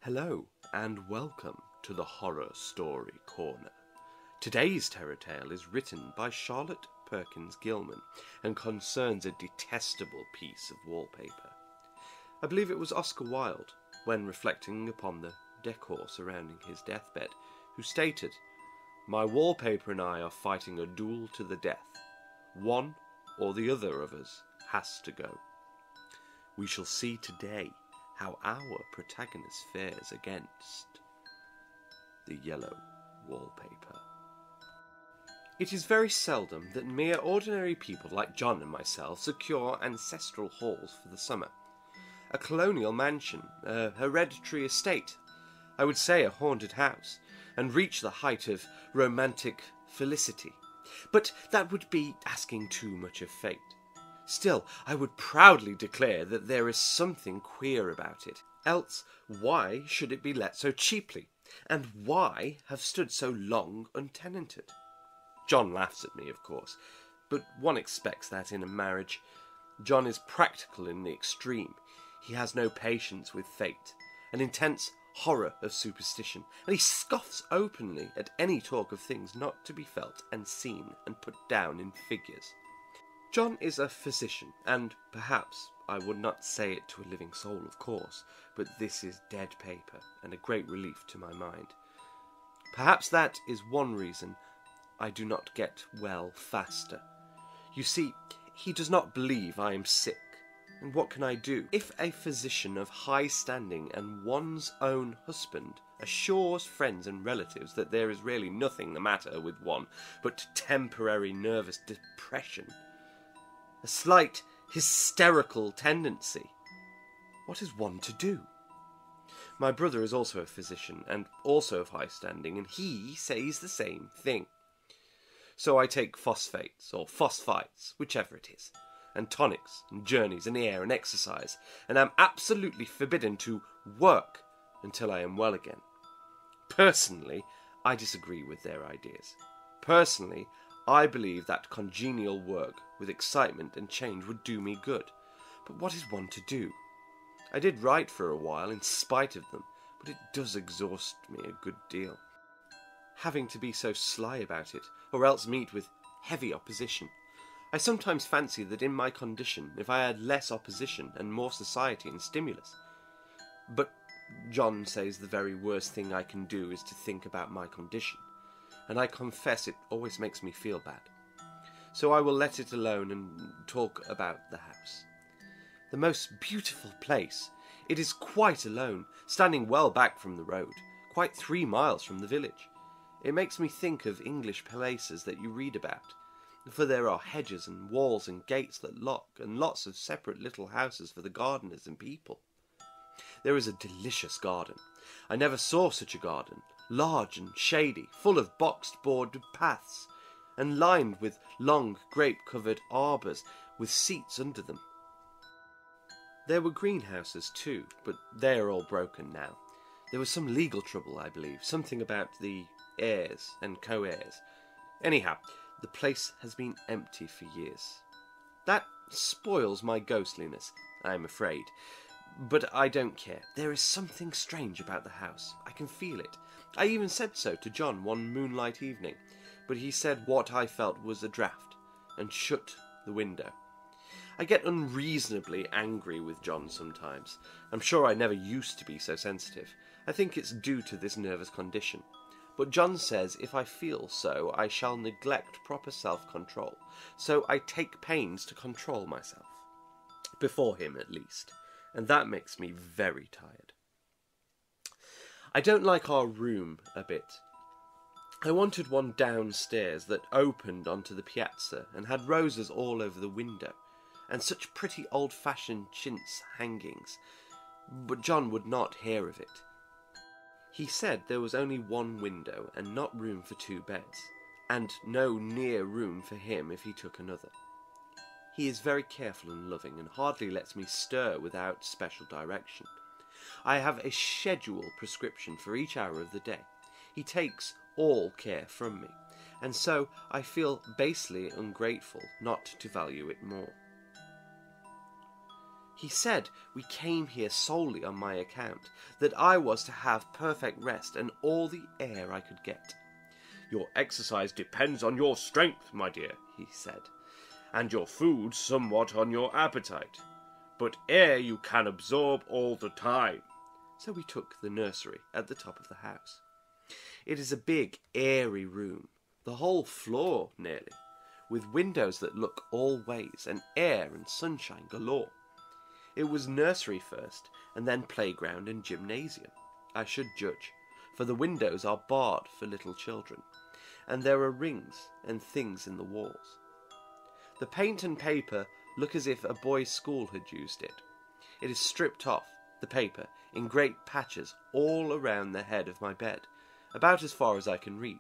Hello and welcome to the Horror Story Corner. Today's terror tale is written by Charlotte Perkins Gilman and concerns a detestable piece of wallpaper. I believe it was Oscar Wilde, when reflecting upon the decor surrounding his deathbed, who stated, "My wallpaper and I are fighting a duel to the death. One or the other of us has to go." We shall see today how our protagonist fares against the yellow wallpaper. It is very seldom that mere ordinary people like John and myself secure ancestral halls for the summer. A colonial mansion, a hereditary estate, I would say a haunted house, and reach the height of romantic felicity. But that would be asking too much of fate. Still, I would proudly declare that there is something queer about it. Else, why should it be let so cheaply? And why have stood so long untenanted? John laughs at me, of course, but one expects that in a marriage. John is practical in the extreme. He has no patience with fate, an intense horror of superstition, and he scoffs openly at any talk of things not to be felt and seen and put down in figures. John is a physician, and perhaps I would not say it to a living soul, of course, but this is dead paper, and a great relief to my mind. Perhaps that is one reason I do not get well faster. You see, he does not believe I am sick, and what can I do? If a physician of high standing and one's own husband assures friends and relatives that there is really nothing the matter with one but temporary nervous depression, a slight hysterical tendency, what is one to do? My brother is also a physician, and also of high standing, and he says the same thing. So I take phosphates, or phosphites, whichever it is, and tonics, and journeys in the air, and exercise, and am absolutely forbidden to work until I am well again. Personally, I disagree with their ideas. Personally, I believe that congenial work with excitement and change would do me good. But what is one to do? I did write for a while in spite of them, but it does exhaust me a good deal. Having to be so sly about it, or else meet with heavy opposition. I sometimes fancy that in my condition, if I had less opposition and more society and stimulus. But John says the very worst thing I can do is to think about my condition, and I confess it always makes me feel bad. So I will let it alone and talk about the house. The most beautiful place. It is quite alone, standing well back from the road, quite 3 miles from the village. It makes me think of English palaces that you read about, for there are hedges and walls and gates that lock, and lots of separate little houses for the gardeners and people. There is a delicious garden. I never saw such a garden, large and shady, full of boxed board paths, and lined with long grape-covered arbours with seats under them. There were greenhouses too, but they are all broken now. There was some legal trouble, I believe, something about the heirs and co-heirs. Anyhow, the place has been empty for years. That spoils my ghostliness, I am afraid. But I don't care. There is something strange about the house. I can feel it. I even said so to John one moonlight evening, but he said what I felt was a draught, and shut the window. I get unreasonably angry with John sometimes. I'm sure I never used to be so sensitive. I think it's due to this nervous condition. But John says if I feel so, I shall neglect proper self-control. So I take pains to control myself. Before him, at least. And that makes me very tired. I don't like our room a bit. I wanted one downstairs that opened onto the piazza and had roses all over the window, and such pretty old-fashioned chintz hangings. But John would not hear of it. He said there was only one window and not room for 2 beds, and no near room for him if he took another. He is very careful and loving, and hardly lets me stir without special direction. I have a schedule prescription for each hour of the day. He takes all care from me, and so I feel basely ungrateful not to value it more. He said we came here solely on my account, that I was to have perfect rest and all the air I could get. Your exercise depends on your strength, my dear, he said, and your food somewhat on your appetite. But air you can absorb all the time. So we took the nursery at the top of the house. It is a big, airy room, the whole floor nearly, with windows that look all ways, and air and sunshine galore. It was nursery first, and then playground and gymnasium, I should judge, for the windows are barred for little children, and there are rings and things in the walls. The paint and paper look as if a boys' school had used it. It is stripped off, the paper, in great patches all around the head of my bed, about as far as I can reach,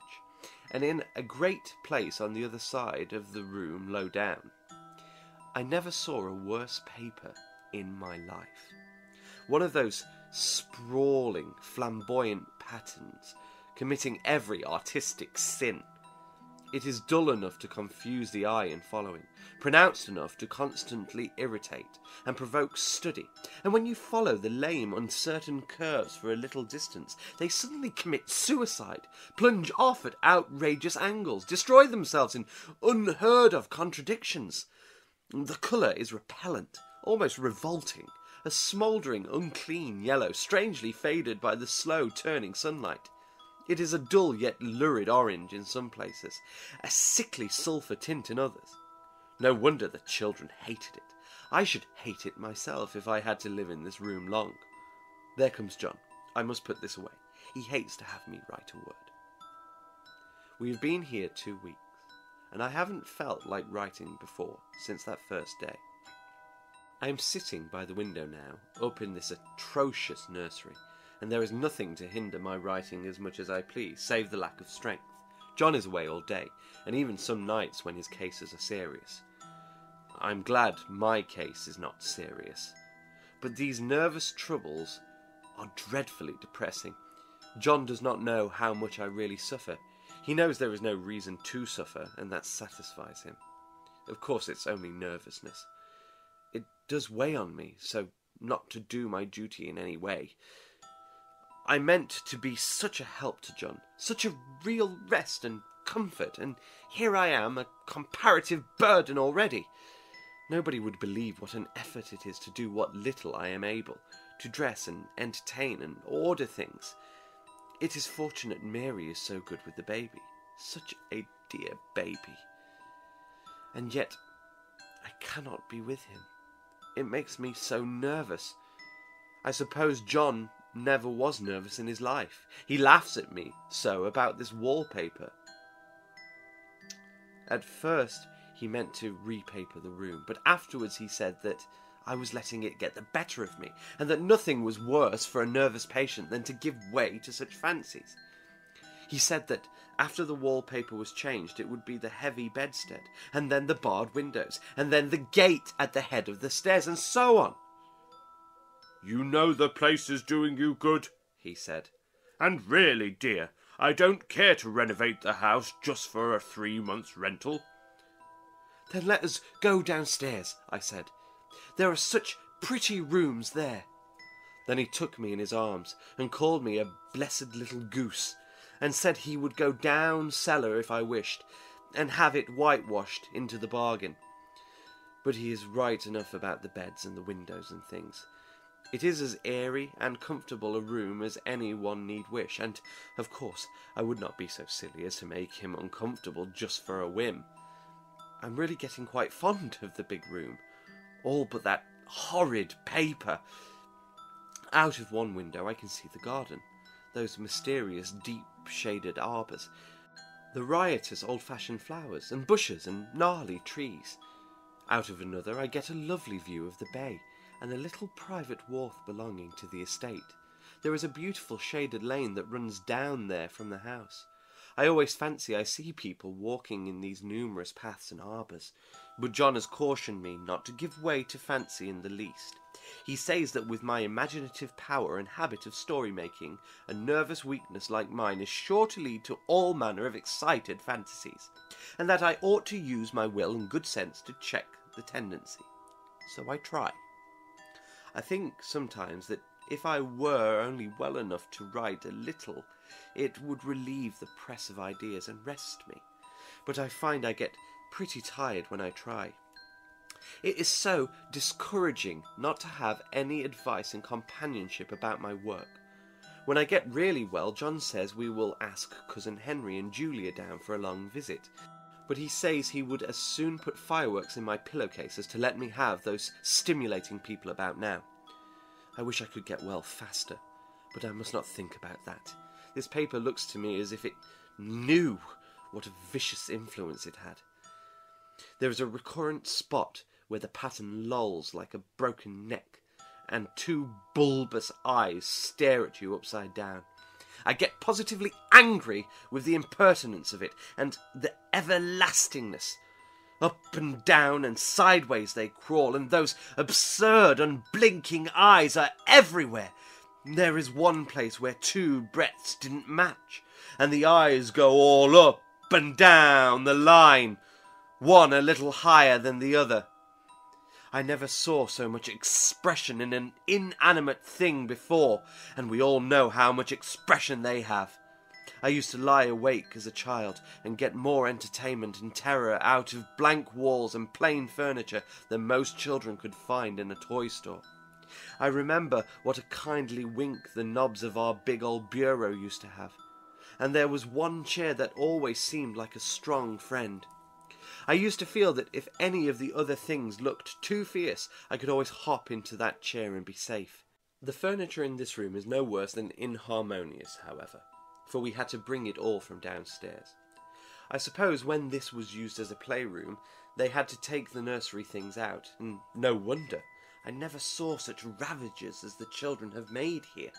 and in a great place on the other side of the room low down. I never saw a worse paper in my life. One of those sprawling, flamboyant patterns, committing every artistic sin. It is dull enough to confuse the eye in following, pronounced enough to constantly irritate and provoke study, and when you follow the lame, uncertain curves for a little distance, they suddenly commit suicide, plunge off at outrageous angles, destroy themselves in unheard-of contradictions. The colour is repellent, almost revolting, a smouldering, unclean yellow, strangely faded by the slow-turning sunlight. It is a dull yet lurid orange in some places, a sickly sulphur tint in others. No wonder the children hated it. I should hate it myself if I had to live in this room long. There comes John. I must put this away. He hates to have me write a word. We've been here 2 weeks, and I haven't felt like writing before since that first day. I am sitting by the window now, up in this atrocious nursery, and there is nothing to hinder my writing as much as I please, save the lack of strength. John is away all day, and even some nights when his cases are serious. I'm glad my case is not serious, but these nervous troubles are dreadfully depressing. John does not know how much I really suffer. He knows there is no reason to suffer, and that satisfies him. Of course, it's only nervousness. It does weigh on me, so not to do my duty in any way. I meant to be such a help to John, such a real rest and comfort, and here I am, a comparative burden already. Nobody would believe what an effort it is to do what little I am able, to dress and entertain and order things. It is fortunate Mary is so good with the baby, such a dear baby. And yet I cannot be with him. It makes me so nervous. I suppose John never was nervous in his life. He laughs at me so about this wallpaper. At first he meant to repaper the room, but afterwards he said that I was letting it get the better of me, and that nothing was worse for a nervous patient than to give way to such fancies. He said that after the wallpaper was changed it would be the heavy bedstead, and then the barred windows, and then the gate at the head of the stairs, and so on. "You know the place is doing you good," he said. "And really, dear, I don't care to renovate the house just for a 3 months' rental." "Then let us go downstairs," I said. "There are such pretty rooms there." Then he took me in his arms and called me a blessed little goose, and said he would go down cellar if I wished, and have it whitewashed into the bargain. But he is right enough about the beds and the windows and things. It is as airy and comfortable a room as any one need wish, and, of course, I would not be so silly as to make him uncomfortable just for a whim. I'm really getting quite fond of the big room, all but that horrid paper. Out of one window I can see the garden, those mysterious deep-shaded arbours, the riotous old-fashioned flowers and bushes and gnarly trees. Out of another I get a lovely view of the bay, and a little private wharf belonging to the estate. There is a beautiful shaded lane that runs down there from the house. I always fancy I see people walking in these numerous paths and arbours, but John has cautioned me not to give way to fancy in the least. He says that with my imaginative power and habit of story-making, a nervous weakness like mine is sure to lead to all manner of excited fantasies, and that I ought to use my will and good sense to check the tendency. So I try. I think sometimes that if I were only well enough to write a little, it would relieve the press of ideas and rest me. But I find I get pretty tired when I try. It is so discouraging not to have any advice and companionship about my work. When I get really well, John says we will ask Cousin Henry and Julia down for a long visit. But he says he would as soon put fireworks in my pillowcase as to let me have those stimulating people about now. I wish I could get well faster, but I must not think about that. This paper looks to me as if it knew what a vicious influence it had. There is a recurrent spot where the pattern lolls like a broken neck, and two bulbous eyes stare at you upside down. I get positively angry with the impertinence of it, and the everlastingness. Up and down and sideways they crawl, and those absurd unblinking eyes are everywhere. There is one place where two breadths didn't match, and the eyes go all up and down the line, one a little higher than the other. I never saw so much expression in an inanimate thing before, and we all know how much expression they have. I used to lie awake as a child and get more entertainment and terror out of blank walls and plain furniture than most children could find in a toy store. I remember what a kindly wink the knobs of our big old bureau used to have, and there was one chair that always seemed like a strong friend. I used to feel that if any of the other things looked too fierce, I could always hop into that chair and be safe. The furniture in this room is no worse than inharmonious, however, for we had to bring it all from downstairs. I suppose when this was used as a playroom, they had to take the nursery things out, and no wonder. I never saw such ravages as the children have made here.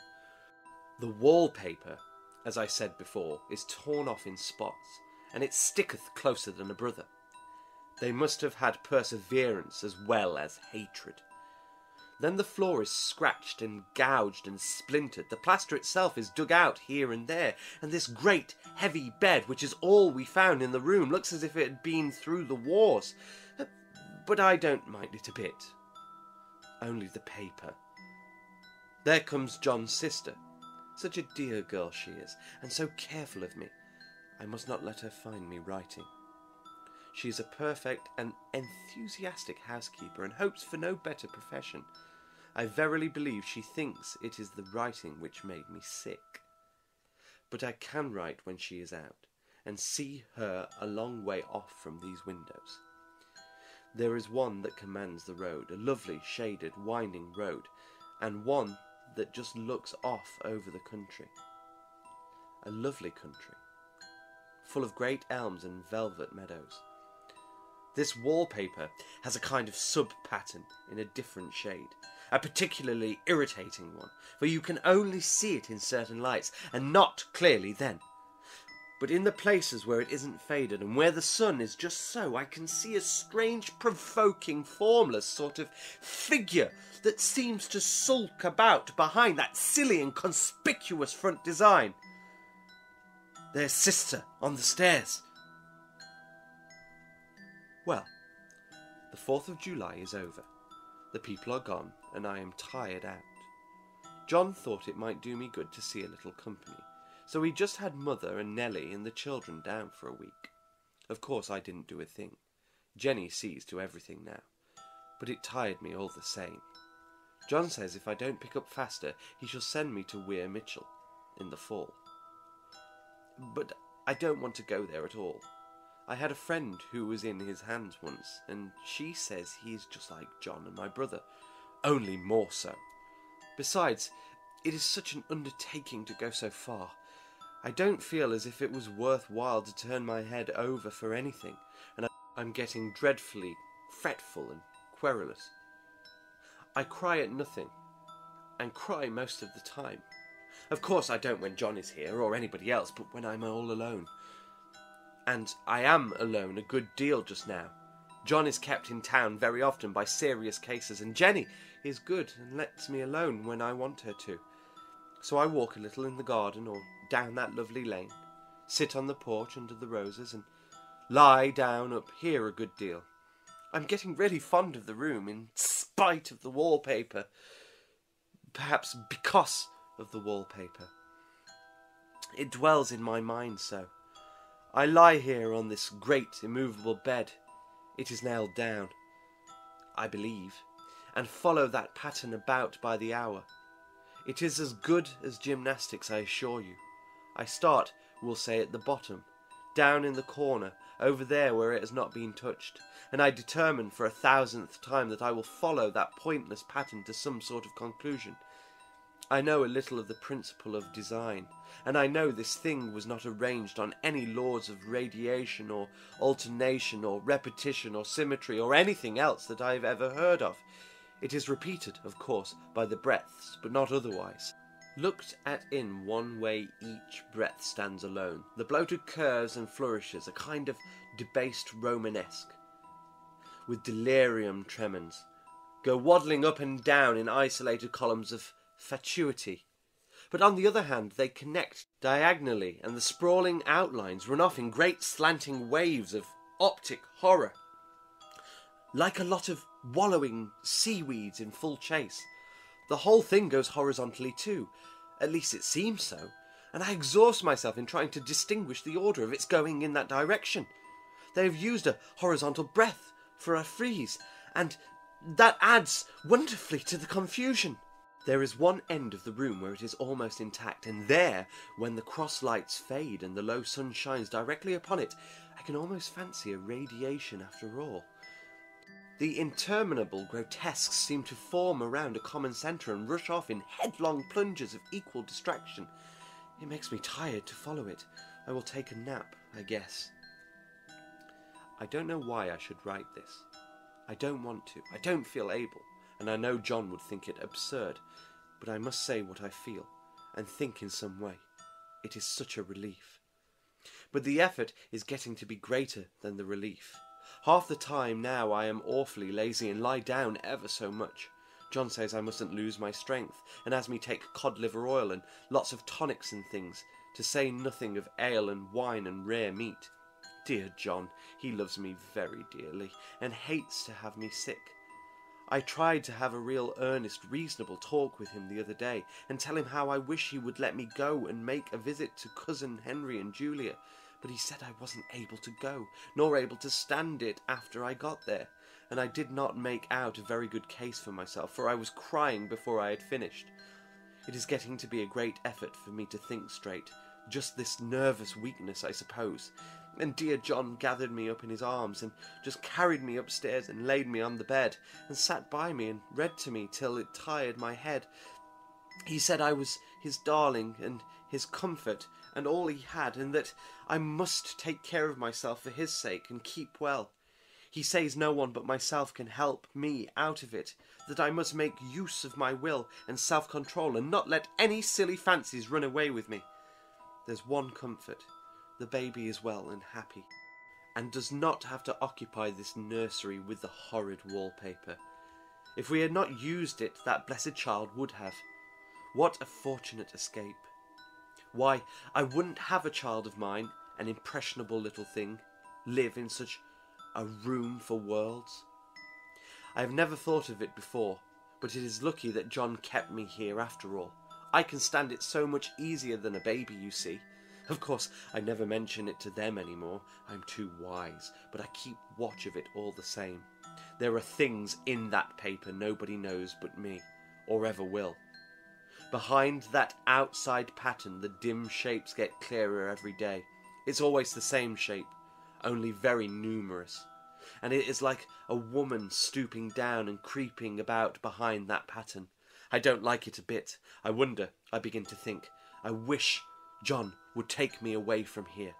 The wallpaper, as I said before, is torn off in spots, and it sticketh closer than a brother. They must have had perseverance as well as hatred. Then the floor is scratched and gouged and splintered. The plaster itself is dug out here and there, and this great heavy bed, which is all we found in the room, looks as if it had been through the wars. But I don't mind it a bit. Only the paper. There comes John's sister. Such a dear girl she is, and so careful of me. I must not let her find me writing. She is a perfect and enthusiastic housekeeper and hopes for no better profession. I verily believe she thinks it is the writing which made me sick. But I can write when she is out, and see her a long way off from these windows. There is one that commands the road, a lovely, shaded, winding road, and one that just looks off over the country. A lovely country, full of great elms and velvet meadows. This wallpaper has a kind of sub-pattern in a different shade, a particularly irritating one, for you can only see it in certain lights, and not clearly then. But in the places where it isn't faded, and where the sun is just so, I can see a strange, provoking, formless sort of figure that seems to sulk about behind that silly and conspicuous front design. There's Sister on the stairs. Well, the 4th of July is over. The people are gone, and I am tired out. John thought it might do me good to see a little company, so he just had Mother and Nellie and the children down for a week. Of course I didn't do a thing. Jenny sees to everything now, but it tired me all the same. John says if I don't pick up faster, he shall send me to Weir Mitchell in the fall. But I don't want to go there at all. I had a friend who was in his hands once, and she says he is just like John and my brother, only more so. Besides, it is such an undertaking to go so far. I don't feel as if it was worthwhile to turn my head over for anything, and I'm getting dreadfully fretful and querulous. I cry at nothing, and cry most of the time. Of course I don't when John is here, or anybody else, but when I'm all alone. And I am alone a good deal just now. John is kept in town very often by serious cases, and Jenny is good and lets me alone when I want her to. So I walk a little in the garden or down that lovely lane, sit on the porch under the roses, and lie down up here a good deal. I'm getting really fond of the room, in spite of the wallpaper. perhaps because of the wallpaper. It dwells in my mind so. I lie here on this great immovable bed. It is nailed down, I believe, and follow that pattern about by the hour. It is as good as gymnastics, I assure you. I start, we'll say, at the bottom, down in the corner, over there where it has not been touched, and I determine for 1,000th time that I will follow that pointless pattern to some sort of conclusion. I know a little of the principle of design, and I know this thing was not arranged on any laws of radiation or alternation or repetition or symmetry or anything else that I have ever heard of. It is repeated, of course, by the breaths, but not otherwise. Looked at in one way, each breath stands alone. The bloated curves and flourishes, a kind of debased Romanesque, with delirium tremens, go waddling up and down in isolated columns of fatuity. But on the other hand, they connect diagonally, and the sprawling outlines run off in great slanting waves of optic horror, like a lot of wallowing seaweeds in full chase. The whole thing goes horizontally too, at least it seems so, and I exhaust myself in trying to distinguish the order of its going in that direction. They have used a horizontal breath for a frieze, and that adds wonderfully to the confusion. There is one end of the room where it is almost intact, and there, when the cross lights fade and the low sun shines directly upon it, I can almost fancy a radiation after all. The interminable grotesques seem to form around a common centre and rush off in headlong plunges of equal distraction. It makes me tired to follow it. I will take a nap, I guess. I don't know why I should write this. I don't want to. I don't feel able, and I know John would think it absurd, but I must say what I feel, and think in some way. It is such a relief. But the effort is getting to be greater than the relief. Half the time now I am awfully lazy and lie down ever so much. John says I mustn't lose my strength, and has me take cod liver oil and lots of tonics and things, to say nothing of ale and wine and rare meat. Dear John, he loves me very dearly, and hates to have me sick. I tried to have a real earnest, reasonable talk with him the other day, and tell him how I wish he would let me go and make a visit to Cousin Henry and Julia, but he said I wasn't able to go, nor able to stand it after I got there, and I did not make out a very good case for myself, for I was crying before I had finished. It is getting to be a great effort for me to think straight, just this nervous weakness, I suppose, and dear John gathered me up in his arms and just carried me upstairs and laid me on the bed, and sat by me and read to me till it tired my head. He said I was his darling and his comfort and all he had, and that I must take care of myself for his sake and keep well. He says no one but myself can help me out of it, that I must make use of my will and self-control and not let any silly fancies run away with me. There's one comfort. The baby is well and happy, and does not have to occupy this nursery with the horrid wallpaper. If we had not used it, that blessed child would have. What a fortunate escape. Why, I wouldn't have a child of mine, an impressionable little thing, live in such a room for worlds. I have never thought of it before, but it is lucky that John kept me here after all. I can stand it so much easier than a baby, you see. Of course, I never mention it to them anymore. I'm too wise, but I keep watch of it all the same. There are things in that paper nobody knows but me, or ever will. Behind that outside pattern, the dim shapes get clearer every day. It's always the same shape, only very numerous. And it is like a woman stooping down and creeping about behind that pattern. I don't like it a bit. I wonder, I begin to think, I wish John would take me away from here.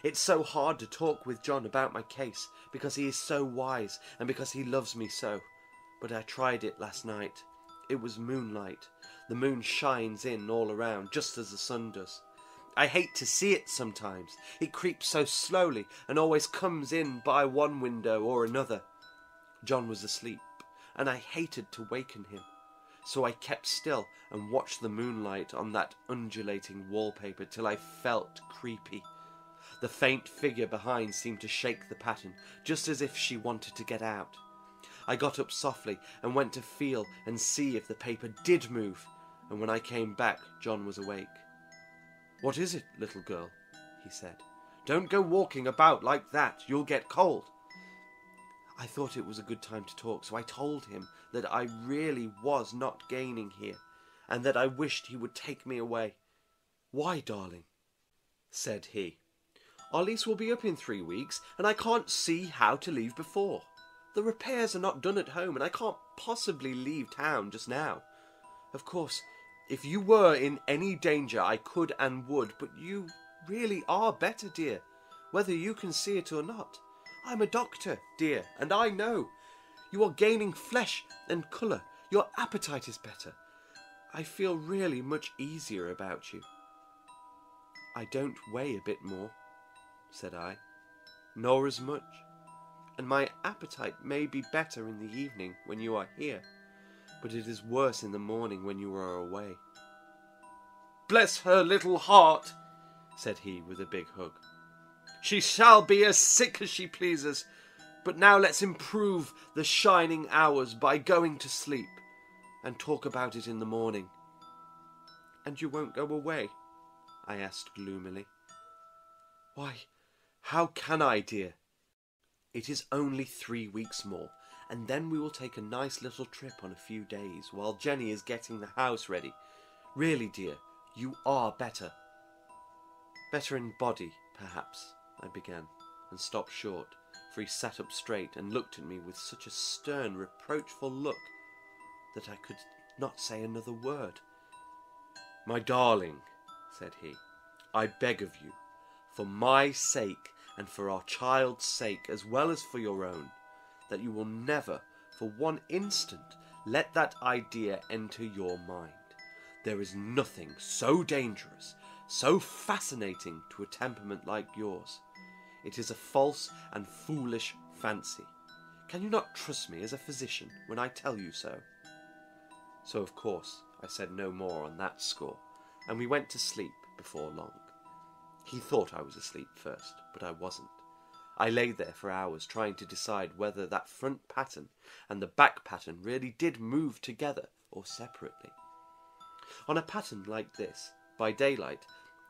It's so hard to talk with John about my case, because he is so wise, and because he loves me so. But I tried it last night. It was moonlight. The moon shines in all around, just as the sun does. I hate to see it sometimes. It creeps so slowly, and always comes in by one window or another. John was asleep, and I hated to waken him. So I kept still and watched the moonlight on that undulating wallpaper till I felt creepy. The faint figure behind seemed to shake the pattern, just as if she wanted to get out. I got up softly and went to feel and see if the paper did move, and when I came back, John was awake. "What is it, little girl?" he said. "Don't go walking about like that. You'll get cold." I thought it was a good time to talk, so I told him that I really was not gaining here, and that I wished he would take me away. "Why, darling?" said he. "Our lease will be up in 3 weeks, and I can't see how to leave before. The repairs are not done at home, and I can't possibly leave town just now. Of course, if you were in any danger, I could and would, but you really are better, dear, whether you can see it or not. I'm a doctor, dear, and I know. You are gaining flesh and colour. Your appetite is better. I feel really much easier about you." "I don't weigh a bit more," said I, "nor as much, and my appetite may be better in the evening when you are here, but it is worse in the morning when you are away." "Bless her little heart," said he with a big hug. "She shall be as sick as she pleases, but now let's improve the shining hours by going to sleep, and talk about it in the morning." "And you won't go away?" I asked gloomily. "Why, how can I, dear? It is only 3 weeks more, and then we will take a nice little trip on a few days while Jenny is getting the house ready. Really, dear, you are better." "Better in body, perhaps," I began, and stopped short, for he sat up straight and looked at me with such a stern, reproachful look that I could not say another word. "My darling," said he, "I beg of you, for my sake and for our child's sake, as well as for your own, that you will never, for one instant, let that idea enter your mind. There is nothing so dangerous, so fascinating to a temperament like yours. It is a false and foolish fancy. Can you not trust me as a physician when I tell you so?" So of course I said no more on that score, and we went to sleep before long. He thought I was asleep first, but I wasn't. I lay there for hours trying to decide whether that front pattern and the back pattern really did move together or separately. On a pattern like this, by daylight,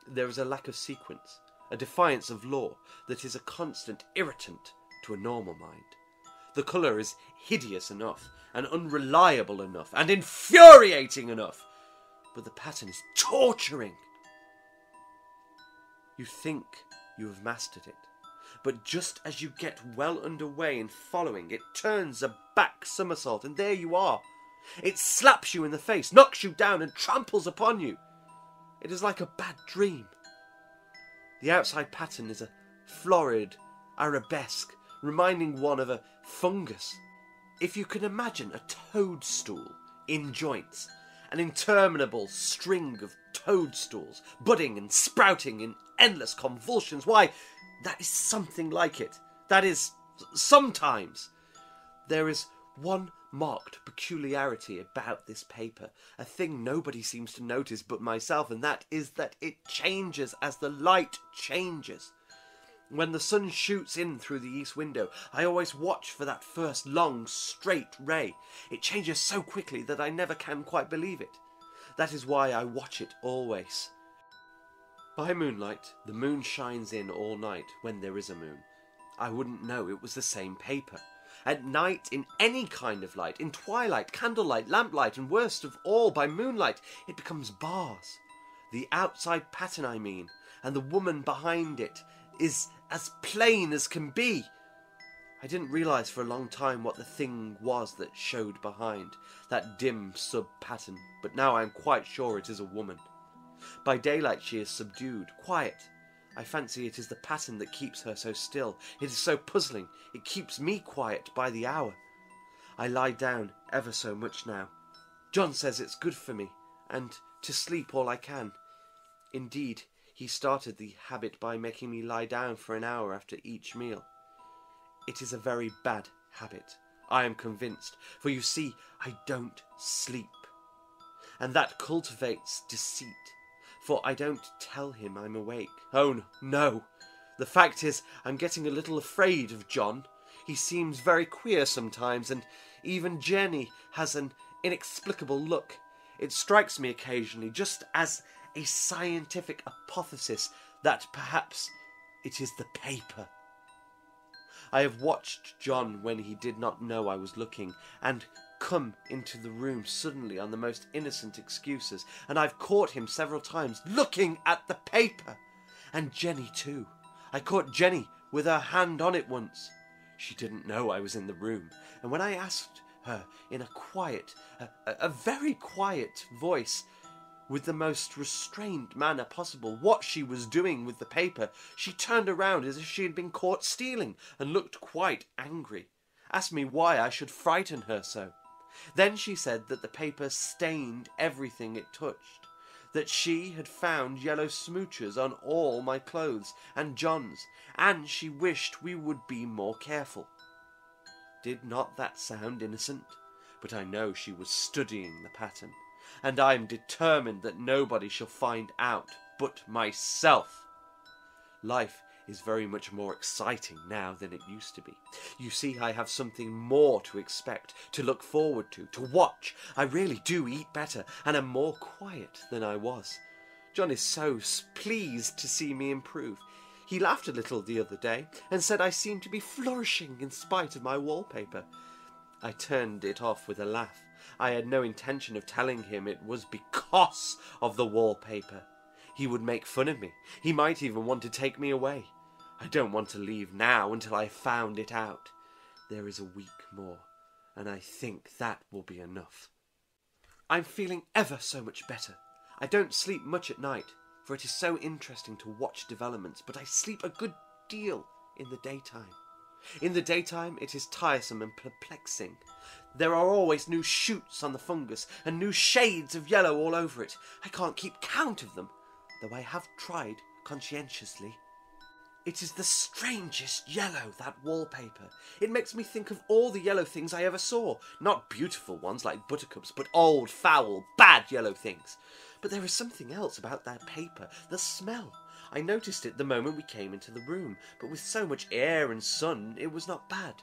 there is a lack of sequence, a defiance of law that is a constant irritant to a normal mind. The colour is hideous enough, and unreliable enough, and infuriating enough, but the pattern is torturing. You think you have mastered it, but just as you get well underway in following, it turns a back somersault, and there you are. It slaps you in the face, knocks you down, and tramples upon you. It is like a bad dream. The outside pattern is a florid arabesque, reminding one of a fungus. If you can imagine a toadstool in joints, an interminable string of toadstools, budding and sprouting in endless convulsions, why, that is something like it. That is, sometimes. There is one marked peculiarity about this paper, a thing nobody seems to notice but myself, and that is that it changes as the light changes. When the sun shoots in through the east window, I always watch for that first long, straight ray. It changes so quickly that I never can quite believe it. That is why I watch it always. By moonlight, the moon shines in all night when there is a moon. I wouldn't know it was the same paper. At night, in any kind of light, in twilight, candlelight, lamplight, and worst of all, by moonlight, it becomes bars. The outside pattern, I mean, and the woman behind it is as plain as can be. I didn't realise for a long time what the thing was that showed behind, that dim sub-pattern, but now I am quite sure it is a woman. By daylight she is subdued, quiet. I fancy it is the pattern that keeps her so still. It is so puzzling. It keeps me quiet by the hour. I lie down ever so much now. John says it's good for me, and to sleep all I can. Indeed, he started the habit by making me lie down for an hour after each meal. It is a very bad habit, I am convinced, for you see, I don't sleep. And that cultivates deceit, for I don't tell him I'm awake. Oh, no. The fact is, I'm getting a little afraid of John. He seems very queer sometimes, and Even Jenny has an inexplicable look. It strikes me occasionally just as a scientific hypothesis that perhaps it is the paper. I have watched John when he did not know I was looking, and come into the room suddenly on the most innocent excuses, and I've caught him several times looking at the paper. And Jenny too. I caught Jenny with her hand on it once. She didn't know I was in the room, and when I asked her in a quiet, a very quiet voice, with the most restrained manner possible, what she was doing with the paper, she turned around as if she had been caught stealing, and looked quite angry. Asked me why I should frighten her so. Then she said that the paper stained everything it touched, that she had found yellow smooches on all my clothes and John's, and she wished we would be more careful. Did not that sound innocent? But I know she was studying the pattern, and I am determined that nobody shall find out but myself. Life is very much more exciting now than it used to be. You see, I have something more to expect, to look forward to watch. I really do eat better, and am more quiet than I was. John is so pleased to see me improve. He laughed a little the other day, and said I seemed to be flourishing in spite of my wallpaper. I turned it off with a laugh. I had no intention of telling him it was because of the wallpaper. He would make fun of me. He might even want to take me away. I don't want to leave now until I found it out. There is a week more, and I think that will be enough. I'm feeling ever so much better. I don't sleep much at night, for it is so interesting to watch developments, but I sleep a good deal in the daytime. In the daytime it is tiresome and perplexing. There are always new shoots on the fungus, and new shades of yellow all over it. I can't keep count of them, though I have tried conscientiously. It is the strangest yellow, that wallpaper. It makes me think of all the yellow things I ever saw. Not beautiful ones like buttercups, but old, foul, bad yellow things. But there is something else about that paper, the smell. I noticed it the moment we came into the room, but with so much air and sun, it was not bad.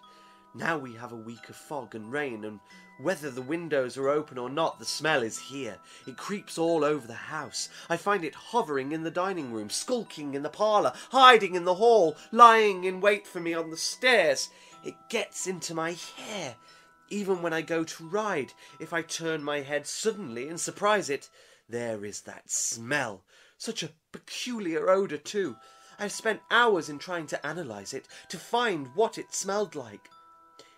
Now we have a week of fog and rain, and whether the windows are open or not, the smell is here. It creeps all over the house. I find it hovering in the dining room, skulking in the parlour, hiding in the hall, lying in wait for me on the stairs. It gets into my hair. Even when I go to ride, if I turn my head suddenly and surprise it, there is that smell. Such a peculiar odour too. I've spent hours in trying to analyse it, to find what it smelled like.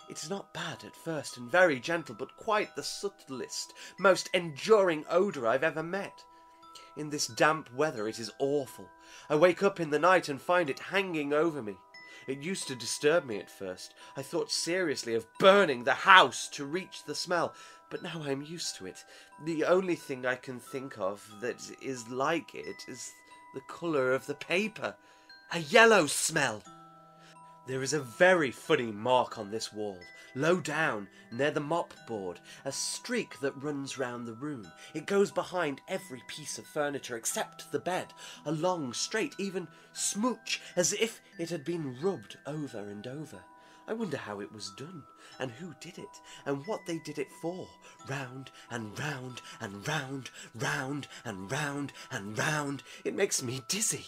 It is not bad at first and very gentle, but quite the subtlest, most enduring odour I've ever met. In this damp weather it is awful. I wake up in the night and find it hanging over me. It used to disturb me at first. I thought seriously of burning the house to reach the smell, but now I'm used to it. The only thing I can think of that is like it is the colour of the paper. A yellow smell. There is a very funny mark on this wall, low down, near the mop board, a streak that runs round the room. It goes behind every piece of furniture except the bed, a long, straight, even smooch, as if it had been rubbed over and over. I wonder how it was done, and who did it, and what they did it for. Round and round and round, round and round and round. It makes me dizzy.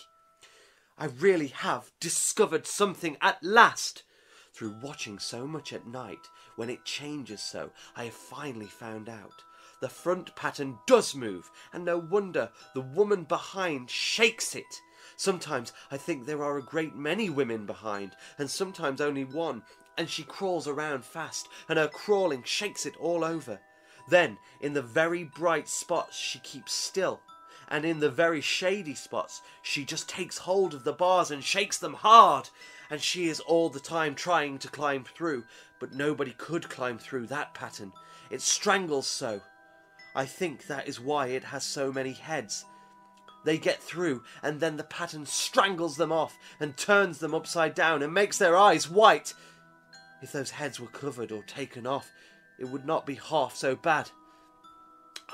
I really have discovered something at last. Through watching so much at night, when it changes so, I have finally found out. The front pattern does move, and no wonder the woman behind shakes it. Sometimes I think there are a great many women behind, and sometimes only one, and she crawls around fast, and her crawling shakes it all over. Then, in the very bright spots, she keeps still, and in the very shady spots, she just takes hold of the bars and shakes them hard, and she is all the time trying to climb through, but nobody could climb through that pattern. It strangles so. I think that is why it has so many heads. They get through, and then the pattern strangles them off, and turns them upside down, and makes their eyes white. If those heads were covered or taken off, it would not be half so bad.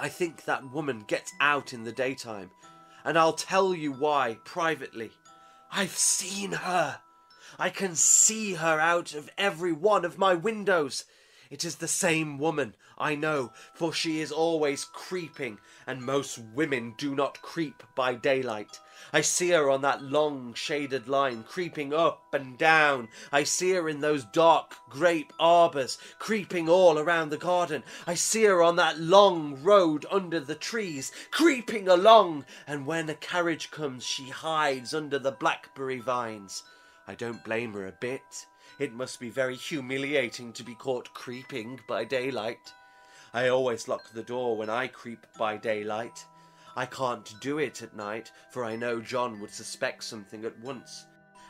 I think that woman gets out in the daytime, and I'll tell you why privately. I've seen her. I can see her out of every one of my windows. It is the same woman, I know, for she is always creeping, and most women do not creep by daylight. I see her on that long shaded line, creeping up and down. I see her in those dark grape arbours, creeping all around the garden. I see her on that long road under the trees, creeping along, and when a carriage comes, she hides under the blackberry vines. I don't blame her a bit. It must be very humiliating to be caught creeping by daylight. I always lock the door when I creep by daylight. I can't do it at night, for I know John would suspect something at once.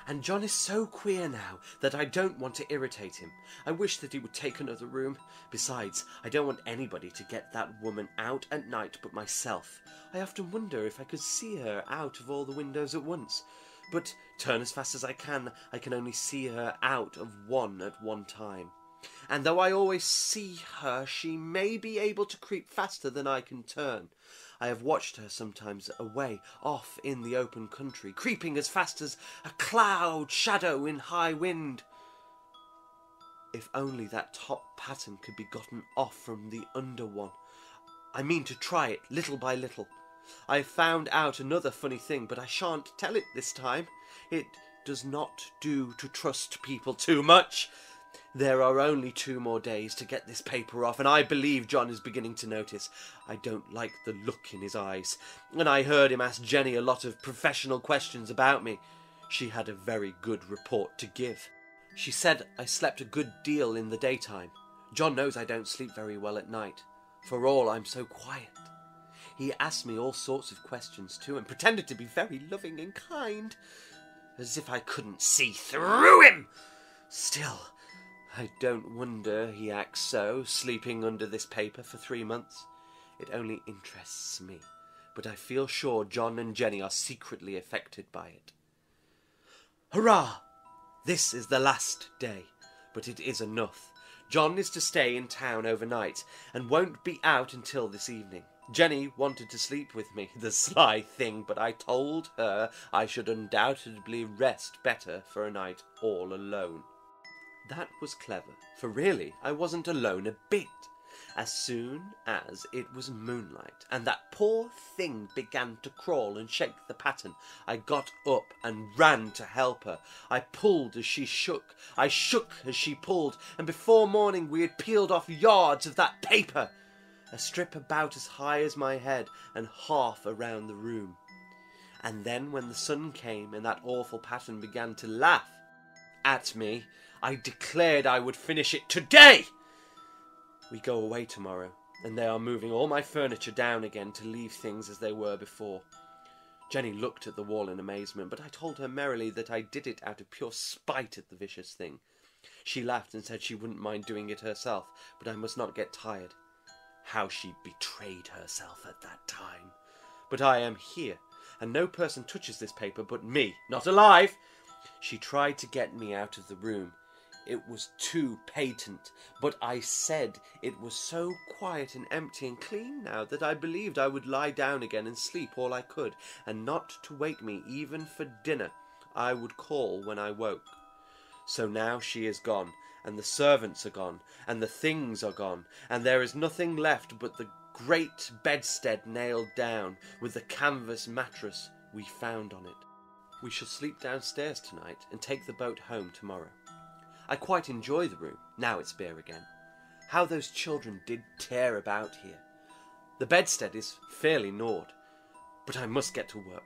And John is so queer now that I don't want to irritate him. I wish that he would take another room. Besides, I don't want anybody to get that woman out at night but myself. I often wonder if I could see her out of all the windows at once. But turn as fast as I can only see her out of one at one time. And though I always see her, she may be able to creep faster than I can turn. I have watched her sometimes away off in the open country, creeping as fast as a cloud shadow in high wind. If only that top pattern could be gotten off from the under one. I mean to try it little by little. I found out another funny thing, but I shan't tell it this time. It does not do to trust people too much. There are only 2 more days to get this paper off, and I believe John is beginning to notice. I don't like the look in his eyes, and I heard him ask Jenny a lot of professional questions about me. She had a very good report to give. She said I slept a good deal in the daytime. John knows I don't sleep very well at night. For all, I'm so quiet. He asked me all sorts of questions too, and pretended to be very loving and kind, as if I couldn't see through him. Still, I don't wonder he acts so, sleeping under this paper for 3 months. It only interests me, but I feel sure John and Jenny are secretly affected by it. Hurrah! This is the last day, but it is enough. John is to stay in town overnight, and won't be out until this evening. Jenny wanted to sleep with me, the sly thing, but I told her I should undoubtedly rest better for a night all alone. That was clever, for really I wasn't alone a bit. As soon as it was moonlight, and that poor thing began to crawl and shake the pattern, I got up and ran to help her. I pulled as she shook, I shook as she pulled, and before morning we had peeled off yards of that paper. A strip about as high as my head and half around the room. And then when the sun came and that awful pattern began to laugh at me, I declared I would finish it today. We go away tomorrow, and they are moving all my furniture down again to leave things as they were before. Jenny looked at the wall in amazement, but I told her merrily that I did it out of pure spite at the vicious thing. She laughed and said she wouldn't mind doing it herself, but I must not get tired. How she betrayed herself at that time. But I am here, and no person touches this paper but me, not alive. She tried to get me out of the room. It was too patent, but I said it was so quiet and empty and clean now that I believed I would lie down again and sleep all I could, and not to wake me even for dinner. I would call when I woke. So now she is gone, and the servants are gone, and the things are gone, and there is nothing left but the great bedstead nailed down, with the canvas mattress we found on it. We shall sleep downstairs tonight, and take the boat home tomorrow. I quite enjoy the room, now it's bare again. How those children did tear about here. The bedstead is fairly gnawed, but I must get to work.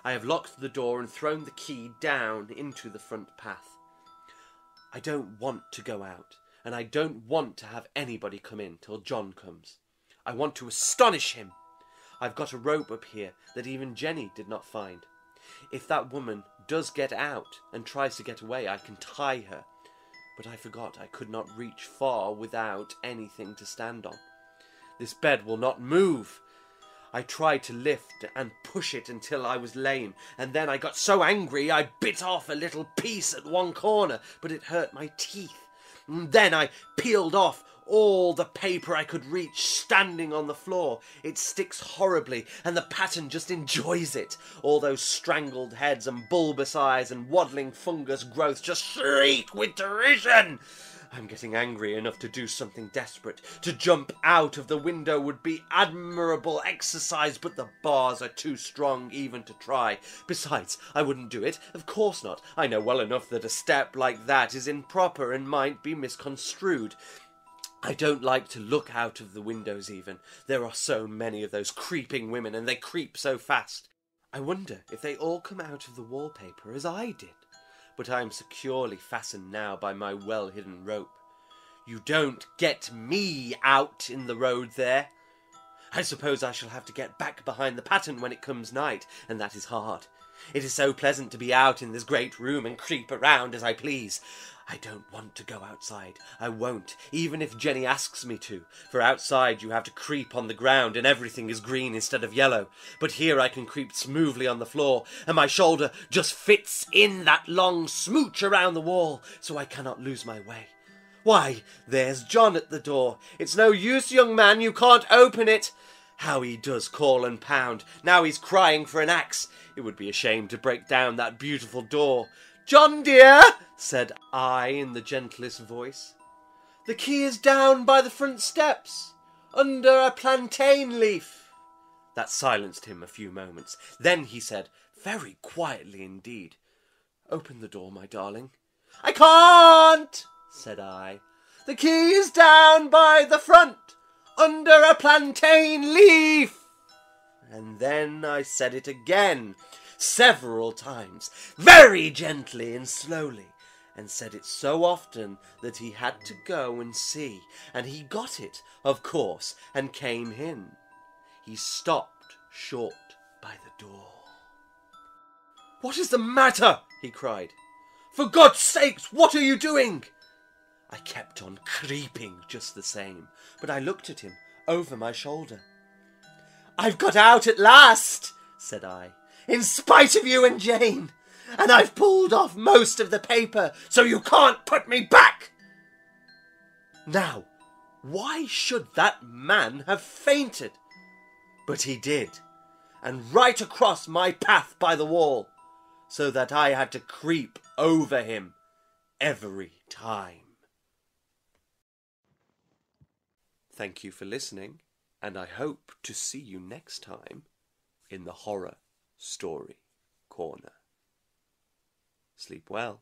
I have locked the door and thrown the key down into the front path. I don't want to go out, and I don't want to have anybody come in till John comes. I want to astonish him. I've got a rope up here that even Jenny did not find. If that woman does get out and tries to get away, I can tie her. But I forgot I could not reach far without anything to stand on. This bed will not move. I tried to lift and push it until I was lame, and then I got so angry I bit off a little piece at one corner, but it hurt my teeth. And then I peeled off all the paper I could reach, standing on the floor. It sticks horribly, and the pattern just enjoys it. All those strangled heads and bulbous eyes and waddling fungus growths just shriek with derision. I'm getting angry enough to do something desperate. To jump out of the window would be admirable exercise, but the bars are too strong even to try. Besides, I wouldn't do it. Of course not. I know well enough that a step like that is improper and might be misconstrued. I don't like to look out of the windows even. There are so many of those creeping women, and they creep so fast. I wonder if they all come out of the wallpaper as I did. But I am securely fastened now by my well-hidden rope. You don't get me out in the road there. I suppose I shall have to get back behind the pattern when it comes night, and that is hard. It is so pleasant to be out in this great room and creep around as I please. I don't want to go outside. I won't, even if Jenny asks me to, for outside you have to creep on the ground and everything is green instead of yellow. But here I can creep smoothly on the floor, and my shoulder just fits in that long smooch around the wall, so I cannot lose my way. Why, there's John at the door. It's no use, young man, you can't open it. How he does call and pound. Now he's crying for an axe. It would be a shame to break down that beautiful door. John, dear, said I in the gentlest voice, the key is down by the front steps, under a plantain leaf. That silenced him a few moments. Then he said, very quietly indeed, open the door, my darling. I can't, said I. The key is down by the front, under a plantain leaf. And then I said it again, several times, very gently and slowly, and said it so often that he had to go and see, and he got it, of course, and came in. He stopped short by the door. What is the matter? He cried. For God's sakes, what are you doing? I kept on creeping just the same, but I looked at him over my shoulder. I've got out at last, said I, in spite of you and Jane, and I've pulled off most of the paper, so you can't put me back. Now, why should that man have fainted? But he did, and right across my path by the wall, so that I had to creep over him every time. Thank you for listening, and I hope to see you next time in the Horror Story Corner. Sleep well.